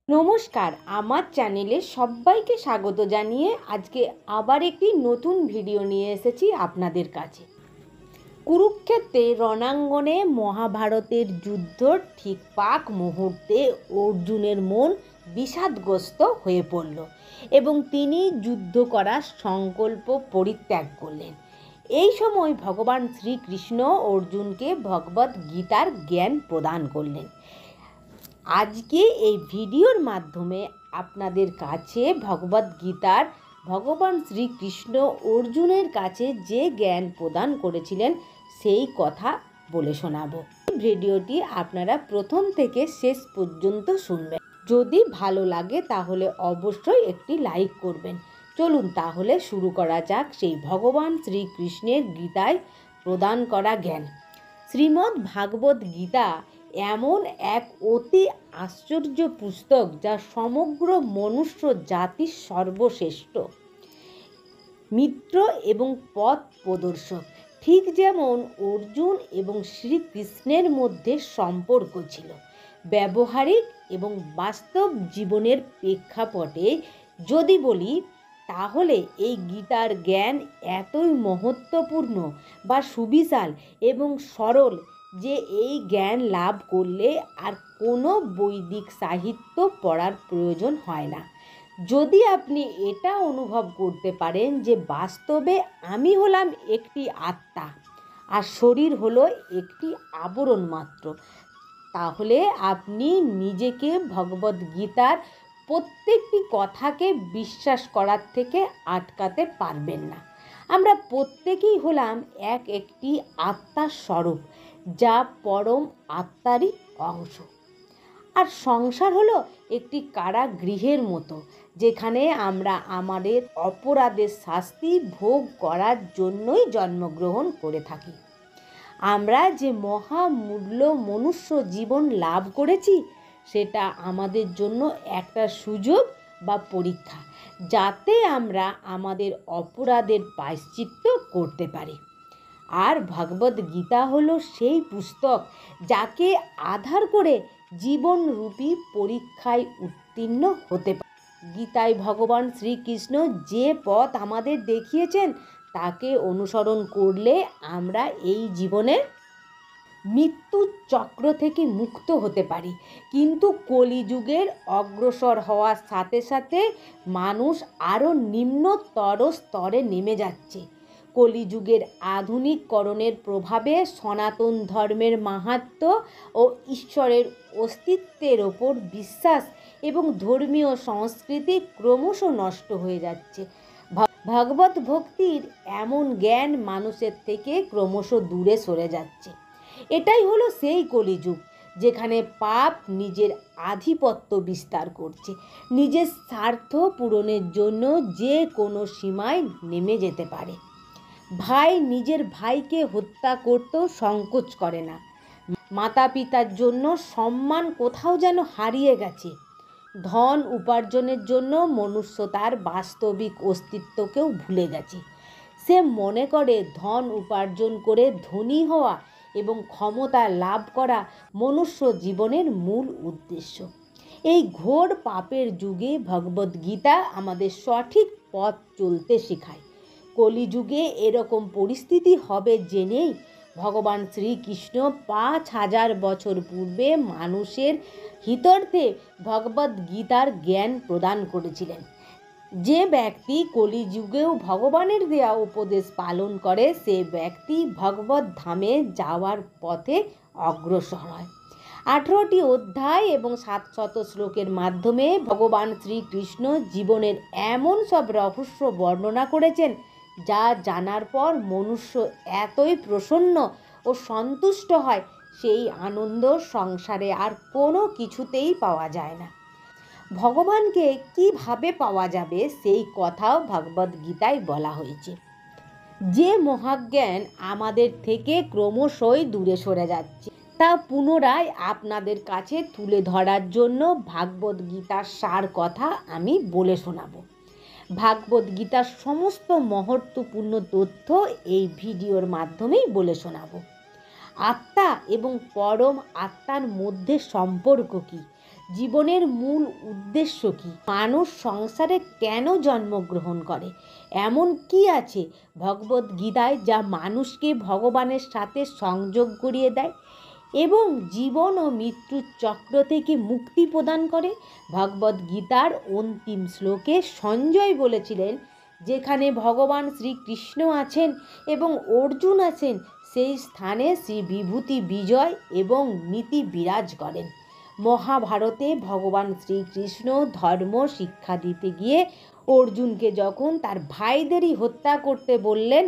নমস্কার, আমার চ্যানেলে সবাইকে স্বাগত জানিয়ে আজকে আবার একটি নতুন ভিডিও নিয়ে এসেছি আপনাদের কাছে। কুরুক্ষেত্রে রণাঙ্গনে মহাভারতের যুদ্ধ ঠিক পাক মুহূর্তে অর্জুনের মন বিষাদগ্রস্ত হয়ে পড়ল এবং তিনি যুদ্ধ করার সংকল্প পরিত্যাগ করলেন। এই সময় ভগবান শ্রীকৃষ্ণ অর্জুনকে ভগবদ্ গীতার জ্ঞান প্রদান করলেন। আজকে এই ভিডিওর মাধ্যমে আপনাদের কাছে ভগবদ্ গীতার ভগবান শ্রীকৃষ্ণ অর্জুনের কাছে যে জ্ঞান প্রদান করেছিলেন সেই কথা বলে শোনাবো। ভিডিওটি আপনারা প্রথম থেকে শেষ পর্যন্ত শুনবেন। যদি ভালো লাগে তাহলে অবশ্যই একটি লাইক করবেন। চলুন তাহলে শুরু করা যাক সেই ভগবান শ্রীকৃষ্ণের গীতায় প্রদান করা জ্ঞান। শ্রীমদ্ ভাগবত গীতা এমন এক অতি আশ্চর্য পুস্তক যা সমগ্র মনুষ্য জাতির সর্বশ্রেষ্ঠ মিত্র এবং পথ প্রদর্শক। ঠিক যেমন অর্জুন এবং শ্রীকৃষ্ণের মধ্যে সম্পর্ক ছিল, ব্যবহারিক এবং বাস্তব জীবনের প্রেক্ষাপটে যদি বলি তাহলে এই গীতার জ্ঞান এতই মহত্বপূর্ণ বা সুবিশাল এবং সরল যে এই জ্ঞান লাভ করলে আর কোনো বৈদিক সাহিত্য পড়ার প্রয়োজন হয় না। যদি আপনি এটা অনুভব করতে পারেন যে বাস্তবে আমি হলাম একটি আত্মা আর শরীর হলো একটি আবরণ মাত্র, তাহলে আপনি নিজেকে ভগবদ্ গীতার প্রত্যেকটি কথাকে বিশ্বাস করার থেকে আটকাতে পারবেন না। আমরা প্রত্যেকেই হলাম একটি আত্মার স্বরূপ, যা পরম আত্মারই অংশ। আর সংসার হলো একটি কারাগৃহের মতো, যেখানে আমরা আমাদের অপরাধের শাস্তি ভোগ করার জন্যই জন্মগ্রহণ করে থাকি। আমরা যে মহামূল্য মনুষ্য জীবন লাভ করেছি সেটা আমাদের জন্য একটা সুযোগ বা পরীক্ষা, যাতে আমরা আমাদের অপরাধের প্রায়শ্চিত্ত করতে পারি। আর ভগবদ্ গীতা হলো সেই পুস্তক যাকে আধার করে জীবনরূপী পরীক্ষায় উত্তীর্ণ হতে পারে। গীতায় ভগবান শ্রীকৃষ্ণ যে পথ আমাদের দেখিয়েছেন তাকে অনুসরণ করলে আমরা এই জীবনে মৃত্যুর চক্র থেকে মুক্ত হতে পারি। কিন্তু কলিযুগের অগ্রসর হওয়ার সাথে সাথে মানুষ আরও নিম্নতর স্তরে নেমে যাচ্ছে। কলিযুগের আধুনিককরণের প্রভাবে সনাতন ধর্মের মাহাত্ম্য ও ঈশ্বরের অস্তিত্বের ওপর বিশ্বাস এবং ধর্মীয় সংস্কৃতি ক্রমশ নষ্ট হয়ে যাচ্ছে। ভগবত ভক্তির এমন জ্ঞান মানুষের থেকে ক্রমশ দূরে সরে যাচ্ছে। এটাই হলো সেই কলিযুগ যেখানে পাপ নিজের আধিপত্য বিস্তার করছে, নিজের স্বার্থ পূরণের জন্য যে কোনো সীমায় নেমে যেতে পারে। ভাই নিজের ভাইকে হত্যা করতেও সংকোচ করে না। মাতা পিতার জন্য সম্মান কোথাও যেন হারিয়ে গেছে। ধন উপার্জনের জন্য মনুষ্য তার বাস্তবিক অস্তিত্বকেও ভুলে গেছে। সে মনে করে ধন উপার্জন করে ধনী হওয়া এবং ক্ষমতা লাভ করা মনুষ্য জীবনের মূল উদ্দেশ্য। এই ঘোর পাপের যুগে ভগবদ্ গীতা আমাদের সঠিক পথ চলতে শেখায়। কলিযুগে এরকম পরিস্থিতি হবে জেনেই ভগবান শ্রীকৃষ্ণ 5000 বছর পূর্বে মানুষের হিতার্থে ভগবদ্ গীতার জ্ঞান প্রদান করেছিলেন। যে ব্যক্তি কলিযুগেও ভগবানের দেয়া উপদেশ পালন করে সে ব্যক্তি ভগবদ্ ধামে যাওয়ার পথে অগ্রসর হয়। 18টি অধ্যায় এবং 700 শ্লোকের মাধ্যমে ভগবান শ্রীকৃষ্ণ জীবনের এমন সব রহস্য বর্ণনা করেছেন যা জানার পর মনুষ্য এতই প্রসন্ন ও সন্তুষ্ট হয়, সেই আনন্দ সংসারে আর কোনো কিছুতেই পাওয়া যায় না। ভগবানকে কিভাবে পাওয়া যাবে সেই কথাও ভগবদ্ গীতায় বলা হয়েছে। যে মহাজ্ঞান আমাদের থেকে ক্রমশই দূরে সরে যাচ্ছে তা পুনরায় আপনাদের কাছে তুলে ধরার জন্য ভাগবত গীতার সার কথা আমি বলে শোনাবো। ভাগবত গীতার সমস্ত মহত্বপূর্ণ তথ্য এই ভিডিওর মাধ্যমেই বলে শোনাবো। আত্মা এবং পরম আত্মার মধ্যে সম্পর্ক কী, জীবনের মূল উদ্দেশ্য কী, মানুষ সংসারে কেন জন্মগ্রহণ করে, এমন কি আছে ভগবদ্গীতায় যা মানুষকে ভগবানের সাথে সংযোগ করিয়ে দেয় এবং জীবন ও মৃত্যুর চক্র থেকে মুক্তি প্রদান করে। ভগবদ্গীতার অন্তিম শ্লোকে সঞ্জয় বলেছিলেন, যেখানে ভগবান শ্রীকৃষ্ণ আছেন এবং অর্জুন আছেন, সেই স্থানে শ্রী বিভূতি বিজয় এবং নীতি বিরাজ করেন। মহাভারতে ভগবান শ্রীকৃষ্ণ ধর্ম শিক্ষা দিতে গিয়ে অর্জুনকে যখন তার ভাইদেরই হত্যা করতে বললেন,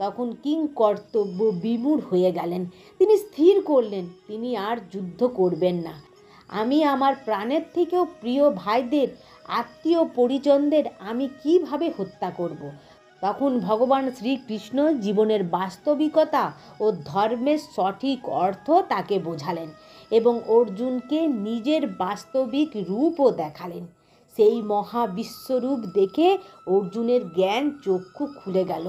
তখন কিং কর্তব্য বিমূঢ় হয়ে গেলেন। তিনি স্থির করলেন তিনি আর যুদ্ধ করবেন না। আমি আমার প্রাণের থেকেও প্রিয় ভাইদের, আত্মীয় পরিজনদের আমি কিভাবে হত্যা করব। তখন ভগবান শ্রীকৃষ্ণ জীবনের বাস্তবিকতা ও ধর্মের সঠিক অর্থ তাকে বোঝালেন এবং অর্জুনকে নিজের বাস্তবিক রূপও দেখালেন। সেই মহাবিশ্বরূপ দেখে অর্জুনের জ্ঞান চক্ষু খুলে গেল।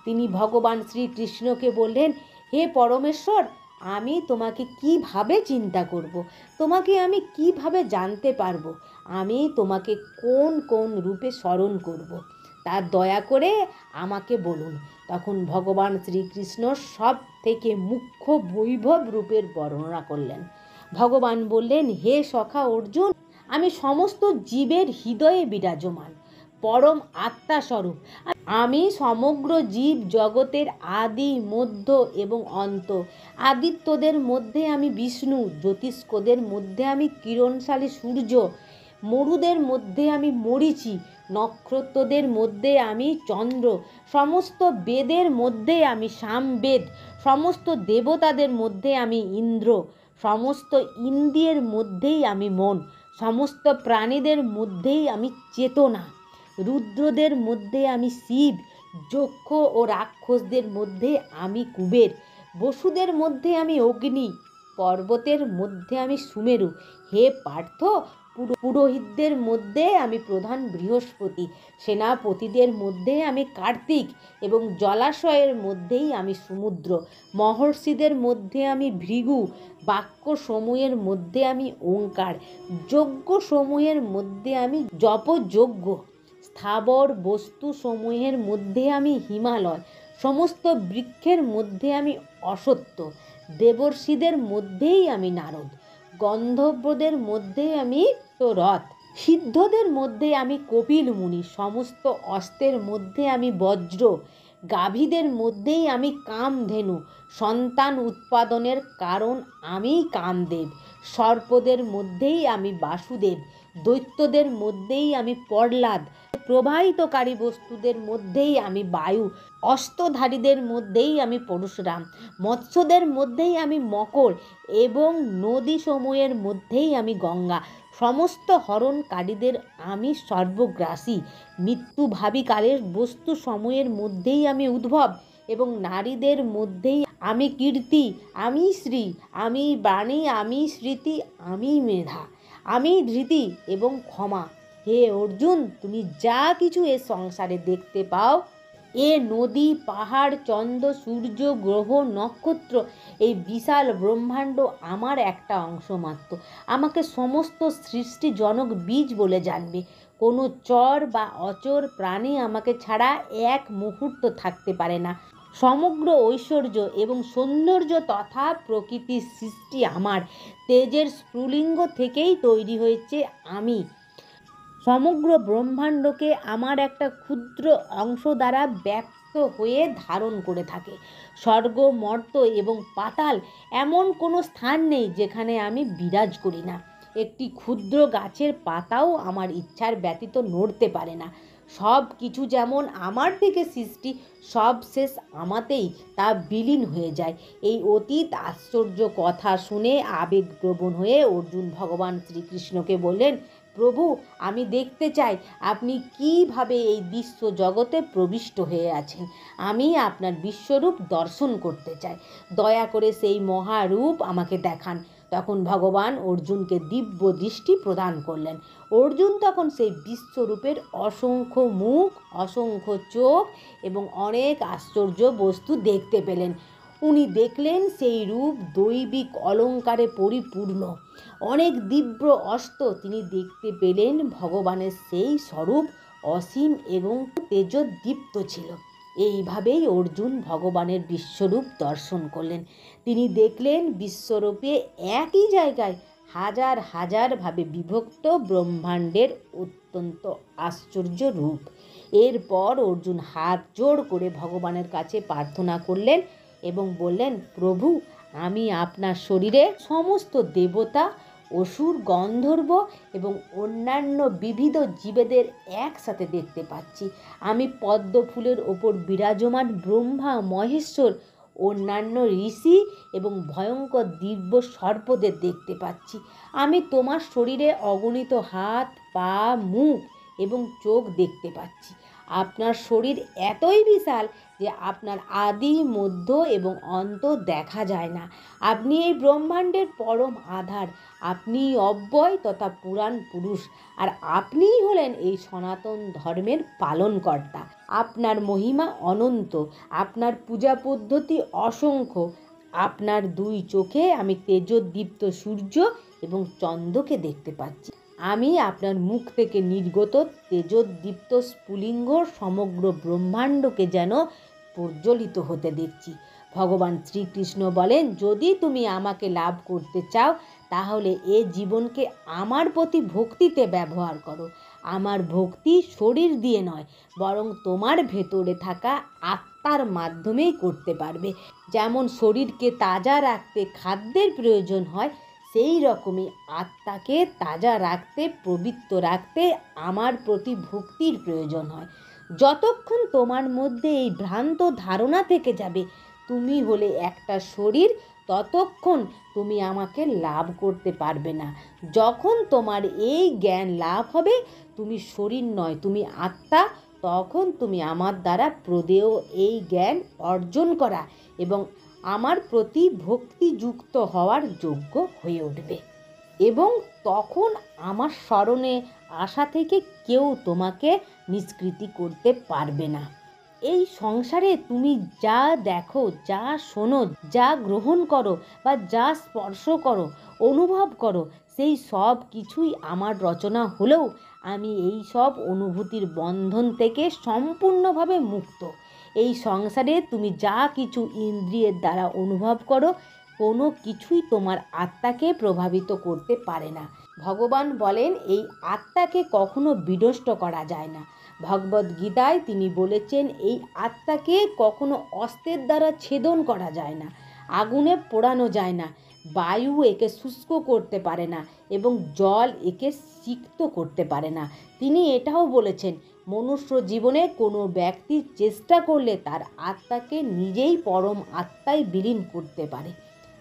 তিনি ভগবান শ্রীকৃষ্ণকে বললেন, হে পরমেশ্বর, আমি তোমাকে কিভাবে চিন্তা করব, তোমাকে আমি কিভাবে জানতে পারবো, আমি তোমাকে কোন কোন রূপে স্মরণ করব, তা দয়া করে আমাকে বলুন। তখন ভগবান শ্রীকৃষ্ণ সব থেকে মুখ্য বৈভব রূপের বর্ণনা করলেন। ভগবান বললেন, হে সখা অর্জুন, আমি সমস্ত জীবের হৃদয়ে বিরাজমান পরম আত্মাস্বরূপ। আমি সমগ্র জীব জগতের আদি, মধ্য এবং অন্ত। আদিত্যদের মধ্যে আমি বিষ্ণু, জ্যোতিষ্কদের মধ্যে আমি কিরণশালী সূর্য, মরুদের মধ্যে আমি মরীচি, নক্ষত্রদের মধ্যে আমি চন্দ্র, সমস্ত বেদের মধ্যে আমি সামবেদ, সমস্ত দেবতাদের মধ্যে আমি ইন্দ্র, সমস্ত ইন্দ্রিয়ের মধ্যেই আমি মন, সমস্ত প্রাণীদের মধ্যেই আমি চেতনা, রুদ্রদের মধ্যে আমি শিব, যক্ষ ও রাক্ষসদের মধ্যে আমি কুবের, বসুদের মধ্যে আমি অগ্নি, পর্বতের মধ্যে আমি সুমেরু। হে পার্থ, পুরোহিতদের মধ্যে আমি প্রধান বৃহস্পতি, সেনাপতিদের মধ্যে আমি কার্তিক এবং জলাশয়ের মধ্যেই আমি সমুদ্র, মহর্ষিদের মধ্যে আমি ভৃগু, বাক্য সমূহের মধ্যে আমি ওঙ্কার, যজ্ঞ সমূহের মধ্যে আমি জপযজ্ঞ, স্থাবর বস্তু সমূহের মধ্যে আমি হিমালয়, সমস্ত বৃক্ষের মধ্যে আমি অশ্বত্থ, দেবর্ষিদের মধ্যেই আমি নারদ, গন্ধর্বদের মধ্যে আমি রথ, সিদ্ধদের মধ্যে আমি কপিল মুনি, সমস্ত অস্ত্রের মধ্যে আমি বজ্র, গাভীদের মধ্যেই আমি কামধেনু, সন্তান উৎপাদনের কারণ আমি কামদেব, সর্পদের মধ্যেই আমি বাসুদেব, দৈত্যদের মধ্যেই আমি প্রহ্লাদ, প্রবাহিতকারী বস্তুদের মধ্যেই আমি বায়ু, অস্ত্রধারীদের মধ্যেই আমি পরশুরাম, মৎস্যদের মধ্যেই আমি মকর এবং নদী সমূহের মধ্যেই আমি গঙ্গা, সমস্ত হরণকারীদের আমি সর্বগ্রাসী, মৃত্যুভাবীকালের বস্তু সমূহের মধ্যেই আমি উদ্ভব এবং নারীদের মধ্যেই আমি কীর্তি, আমি শ্রী, আমি বাণী, আমি স্মৃতি, আমি মেধা, আমি ধৃতি এবং ক্ষমা। হে অর্জুন, তুমি যা কিছু এ সংসারে দেখতে পাও, এ নদী, পাহাড়, চন্দ্র, সূর্য, গ্রহ, নক্ষত্র, এই বিশাল ব্রহ্মাণ্ড আমার একটা অংশ মাত্র। আমাকে সমস্ত সৃষ্টিজনক বীজ বলে জানবে। কোনো চর বা অচর প্রাণী আমাকে ছাড়া এক মুহূর্ত থাকতে পারে না। সমগ্র ঐশ্বর্য এবং সৌন্দর্য তথা প্রকৃতির সৃষ্টি আমার। তেজের স্ফুলিঙ্গ থেকেই তৈরি হয়েছে আমি। সমগ্র ব্রহ্মাণ্ডকে আমার একটা ক্ষুদ্র অংশ দ্বারা ব্যক্ত হয়ে ধারণ করে থাকে। স্বর্গ, মর্ত্য এবং পাতাল এমন কোনো স্থান নেই যেখানে আমি বিরাজ করি না। একটি ক্ষুদ্র গাছের পাতাও আমার ইচ্ছার ব্যতীত নড়তে পারে না। সব কিছু যেমন আমার থেকে সৃষ্টি, সব শেষ আমাতেই তা বিলীন হয়ে যায়। এই অতীত আশ্চর্য কথা শুনে আবেগপ্রবণ হয়ে অর্জুন ভগবান শ্রীকৃষ্ণকে বললেন, প্রভু, আমি দেখতে চাই আপনি কিভাবে এই বিশ্ব জগতে প্রবিষ্ট হয়ে আছেন। আমি আপনার বিশ্বরূপ দর্শন করতে চাই। দয়া করে সেই মহারূপ আমাকে দেখান। তখন ভগবান অর্জুনকে দিব্য দৃষ্টি প্রদান করলেন। অর্জুন তখন সেই বিশ্বরূপের অসংখ্য মুখ, অসংখ্য চোখ এবং অনেক আশ্চর্য বস্তু দেখতে পেলেন। উনি দেখলেন সেই রূপ দৈবিক অলঙ্কারে পরিপূর্ণ। অনেক দিব্য অস্ত্র তিনি দেখতে পেলেন। ভগবানের সেই স্বরূপ অসীম এবং তেজোদ্দীপ্ত ছিল। এইভাবেই অর্জুন ভগবানের বিশ্বরূপ দর্শন করলেন। তিনি দেখলেন বিশ্বরূপে একই জায়গায় হাজার হাজারভাবে বিভক্ত ব্রহ্মাণ্ডের অত্যন্ত আশ্চর্য রূপ। এরপর অর্জুন হাত জোড় করে ভগবানের কাছে প্রার্থনা করলেন এবং বললেন, প্রভু, আমি আপনার শরীরে সমস্ত দেবতা, অসুর, গন্ধর্ব এবং অন্যান্য বিবিধ জীবেদের একসাথে দেখতে পাচ্ছি। আমি পদ্ম ফুলের ওপর বিরাজমান ব্রহ্মা, মহেশ্বর, অন্যান্য ঋষি এবং ভয়ঙ্কর দিব্য সর্পদের দেখতে পাচ্ছি। আমি তোমার শরীরে অগণিত হাত, পা, মুখ এবং চোখ দেখতে পাচ্ছি। আপনার শরীর এতই বিশাল যে আপনার আদি, মধ্য এবং অন্ত দেখা যায় না। আপনি এই ব্রহ্মাণ্ডের পরম আধার। আপনি অব্যয় তথা পুরাণ পুরুষ, আর আপনিই হলেন এই সনাতন ধর্মের পালনকর্তা। আপনার মহিমা অনন্ত, আপনার পূজা পদ্ধতি অসংখ্য। আপনার দুই চোখে আমি তেজোদ্দীপ্ত সূর্য এবং চন্দ্রকে দেখতে পাচ্ছি। আমি আপনার মুখ থেকে নির্গত তেজোদ্দীপ্ত স্ফুলিঙ্গ সমগ্র ব্রহ্মাণ্ডকে যেন প্রজ্বলিত হতে দেখছি। ভগবান শ্রীকৃষ্ণ বলেন, যদি তুমি আমাকে লাভ করতে চাও তাহলে এ জীবনকে আমার প্রতি ভক্তিতে ব্যবহার করো। আমার ভক্তি শরীর দিয়ে নয়, বরং তোমার ভেতরে থাকা আত্মার মাধ্যমেই করতে পারবে। যেমন শরীরকে তাজা রাখতে খাদ্যের প্রয়োজন হয়, সেই রকমই আত্মাকে তাজা রাখতে, পবিত্র রাখতে আমার প্রতি ভক্তির প্রয়োজন হয়। যতক্ষণ তোমার মধ্যে এই ভ্রান্ত ধারণা থেকে যাবে তুমি হলে একটা শরীর, ততক্ষণ তুমি আমাকে লাভ করতে পারবে না। যখন তোমার এই জ্ঞান লাভ হবে তুমি শরীর নয়, তুমি আত্মা, তখন তুমি আমার দ্বারা প্রদেয় এই জ্ঞান অর্জন করা এবং আমার প্রতি ভক্তিযুক্ত হওয়ার যোগ্য হয়ে উঠবে, এবং তখন আমার স্মরণে আসা থেকে কেউ তোমাকে নিষ্কৃতি করতে পারবে না। এই সংসারে তুমি যা দেখো, যা শোনো, যা গ্রহণ করো বা যা স্পর্শ করো, অনুভব করো, সেই সব কিছুই আমার রচনা হলেও আমি এই সব অনুভূতির বন্ধন থেকে সম্পূর্ণভাবে মুক্ত। এই সংসারে তুমি যা কিছু ইন্দ্রিয়ের দ্বারা অনুভব করো, কোনো কিছুই তোমার আত্মাকে প্রভাবিত করতে পারে না। ভগবান বলেন, এই আত্মাকে কখনো বিনষ্ট করা যায় না। ভগবদ্গীতায় তিনি বলেছেন, এই আত্মাকে কখনো অস্ত্রের দ্বারা ছেদন করা যায় না, আগুনে পোড়ানো যায় না, বায়ু একে শুষ্ক করতে পারে না এবং জল একে সিক্ত করতে পারে না। তিনি এটাও বলেছেন, মনুষ্য জীবনে কোনো ব্যক্তি চেষ্টা করলে তার আত্মাকে নিজেই পরম আত্মায় বিলীন করতে পারে,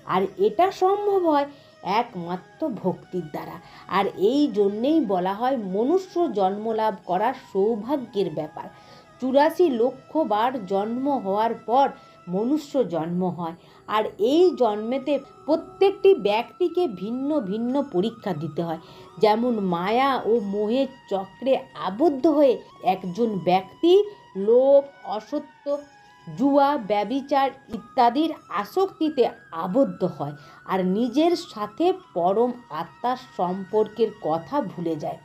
আর এটা সম্ভব হয় একমাত্র ভক্তির দ্বারা। আর এই জন্যেই বলা হয় মনুষ্য জন্ম লাভ করা সৌভাগ্যের ব্যাপার। 84 লক্ষ বার জন্ম হওয়ার পর মনুষ্য জন্ম হয়, আর এই জন্মেতে প্রত্যেকটি ব্যক্তিকে ভিন্ন ভিন্ন পরীক্ষা দিতে হয়। যেমন মায়া ও মোহের চক্রে আবদ্ধ হয়ে একজন ব্যক্তি লোভ, অসত্য, জুয়া, ব্যভিচার ইত্যাদির আসক্তিতে আবদ্ধ হয় আর নিজের সাথে পরম আত্মার সম্পর্কের কথা ভুলে যায়।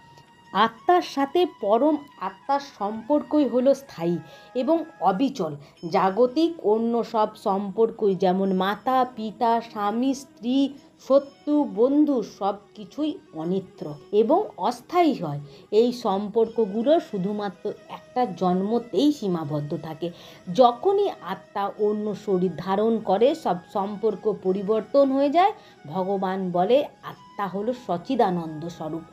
আত্মার সাথে পরম আত্মার সম্পর্কই হলো স্থায়ী এবং অবিচল। জাগতিক অন্য সব সম্পর্কই, যেমন মাতা, পিতা, স্বামী, স্ত্রী, শত্রু, বন্ধু, সব কিছুই অনিত্য এবং অস্থায়ী হয়। এই সম্পর্কগুলো শুধুমাত্র একটা জন্মতেই সীমাবদ্ধ থাকে। যখনই আত্মা অন্য শরীর ধারণ করে সব সম্পর্ক পরিবর্তন হয়ে যায়। ভগবান বলে, আত্মা হলো সচিদানন্দ স্বরূপ,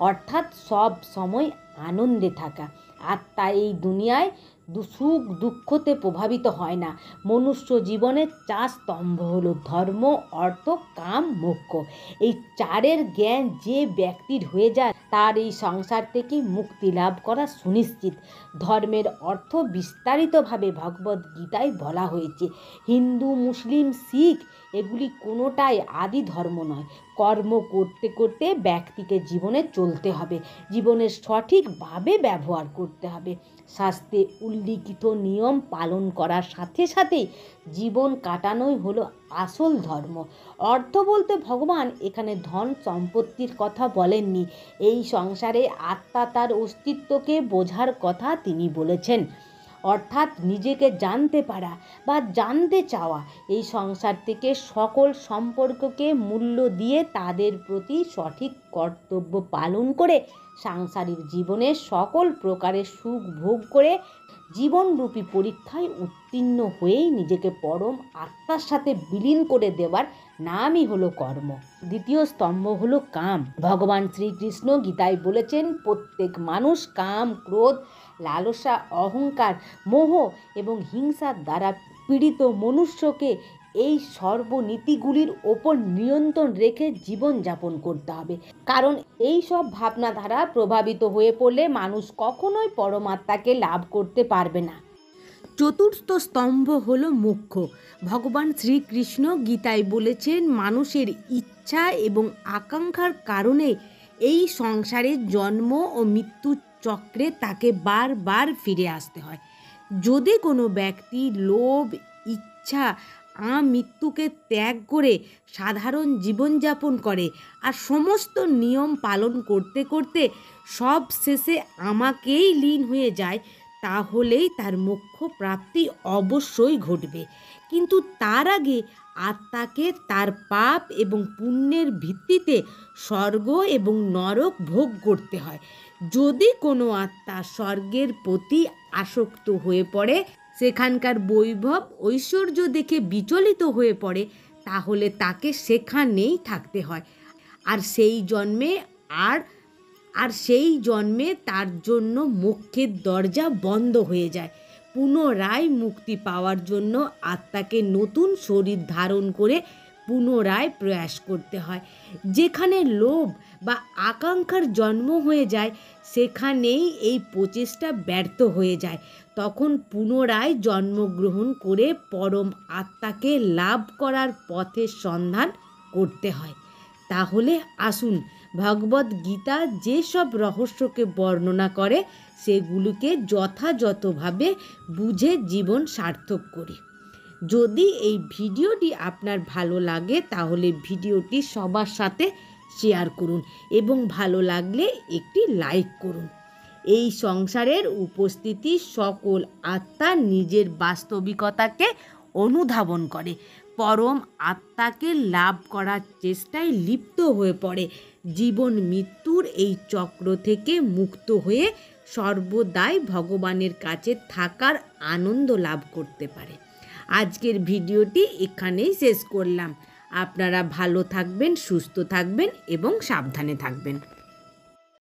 অর্থাৎ সব সময় আনন্দে থাকা। আত্মা এই দুনিয়ায় সুখ দুঃখতে প্রভাবিত হয় না। মনুষ্য জীবনের 4 স্তম্ভ হলো ধর্ম, অর্থ, কাম, মোক্ষ। এই 4-এর জ্ঞান যে ব্যক্তির হয়ে যায় তার এই সংসার থেকে মুক্তি লাভ করা সুনিশ্চিত। ধর্মের অর্থ বিস্তারিতভাবে ভগবদ্গীতায় বলা হয়েছে। হিন্দু, মুসলিম, শিখ এগুলি কোনোটাই আদি ধর্ম নয়। কর্ম করতে করতে ব্যক্তিকে জীবনে চলতে হবে, জীবনের সঠিকভাবে ব্যবহার করতে হবে। শাস্ত্রে উল্লিখিত নিয়ম পালন করার সাথে সাথেই জীবন কাটানোই হলো আসল ধর্ম। অর্থ বলতে ভগবান এখানে ধন সম্পত্তির কথা বলেননি। এই সংসারে আত্মা তার অস্তিত্বকে বোঝার কথা তিনি বলেছেন, অর্থাৎ নিজেকে জানতে পারা বা জানতে চাওয়া। এই সংসার থেকে সকল সম্পর্ককে মূল্য দিয়ে তাদের প্রতি সঠিক কর্তব্য পালন করে সাংসারিক জীবনের সকল প্রকারের সুখ ভোগ করে জীবনরূপী পরীক্ষায় উত্তীর্ণ হয়েই নিজেকে পরম আত্মার সাথে বিলীন করে দেওয়ার নামই হলো কর্ম। দ্বিতীয় স্তম্ভ হলো কাম। ভগবান শ্রীকৃষ্ণ গীতায় বলেছেন, প্রত্যেক মানুষ কাম, ক্রোধ, লালসা, অহংকার, মোহ এবং হিংসার দ্বারা পীড়িত। মনুষ্যকে এই সর্বনীতিগুলির ওপর নিয়ন্ত্রণ রেখে জীবনযাপন করতে হবে, কারণ এই সব ভাবনা দ্বারা প্রভাবিত হয়ে পড়লে মানুষ কখনোই পরমাত্মাকে লাভ করতে পারবে না। চতুর্থ স্তম্ভ হলো মোক্ষ। ভগবান শ্রীকৃষ্ণ গীতায় বলেছেন, মানুষের ইচ্ছা এবং আকাঙ্ক্ষার কারণে এই সংসারে জন্ম ও মৃত্যু চক্রে তাকে বারবার ফিরে আসতে হয়। যদি কোনো ব্যক্তি লোভ, ইচ্ছা, মৃত্যুকে ত্যাগ করে সাধারণ জীবনযাপন করে আর সমস্ত নিয়ম পালন করতে করতে সব শেষে আমাকেই লীন হয়ে যায়, তাহলেই তার মোক্ষ প্রাপ্তি অবশ্যই ঘটবে। কিন্তু তার আগে আত্মাকে তার পাপ এবং পুণ্যের ভিত্তিতে স্বর্গ এবং নরক ভোগ করতে হয়। যদি কোনো আত্মা স্বর্গের প্রতি আসক্ত হয়ে পড়ে, সেখানকার বৈভব ঐশ্বর্য দেখে বিচলিত হয়ে পড়ে, তাহলে তাকে সেখানেই থাকতে হয়। আর সেই জন্মে তার জন্য মোক্ষের দরজা বন্ধ হয়ে যায়। পুনরায় মুক্তি পাওয়ার জন্য আত্মাকে নতুন শরীর ধারণ করে পুনরায় প্রয়াস করতে হয়। যেখানে লোভ বা আকাঙ্ক্ষার জন্ম হয়ে যায়, সেখানেই এই প্রচেষ্টা ব্যর্থ হয়ে যায়। তখন পুনরায় জন্মগ্রহণ করে পরম আত্মাকে লাভ করার পথের সন্ধান করতে হয়। তাহলে আসুন, ভগবদ্ গীতা যেসব রহস্যকে বর্ণনা করে সেগুলিকে যথাযথভাবে বুঝে জীবন সার্থক করি। যদি এই ভিডিওটি আপনার ভালো লাগে তাহলে ভিডিওটি সবার সাথে শেয়ার করুন এবং ভালো লাগলে একটি লাইক করুন। এই সংসারের উপস্থিতি সকল আত্মা নিজের বাস্তবিকতাকে অনুধাবন করে পরম আত্মাকে লাভ করার চেষ্টায় লিপ্ত হয়ে পড়ে। জীবন মৃত্যুর এই চক্র থেকে মুক্ত হয়ে সর্বদাই ভগবানের কাছে থাকার আনন্দ লাভ করতে পারে। আজকের ভিডিওটি এখানেই শেষ করলাম। আপনারা ভালো থাকবেন, সুস্থ থাকবেন এবং সাবধানে থাকবেন।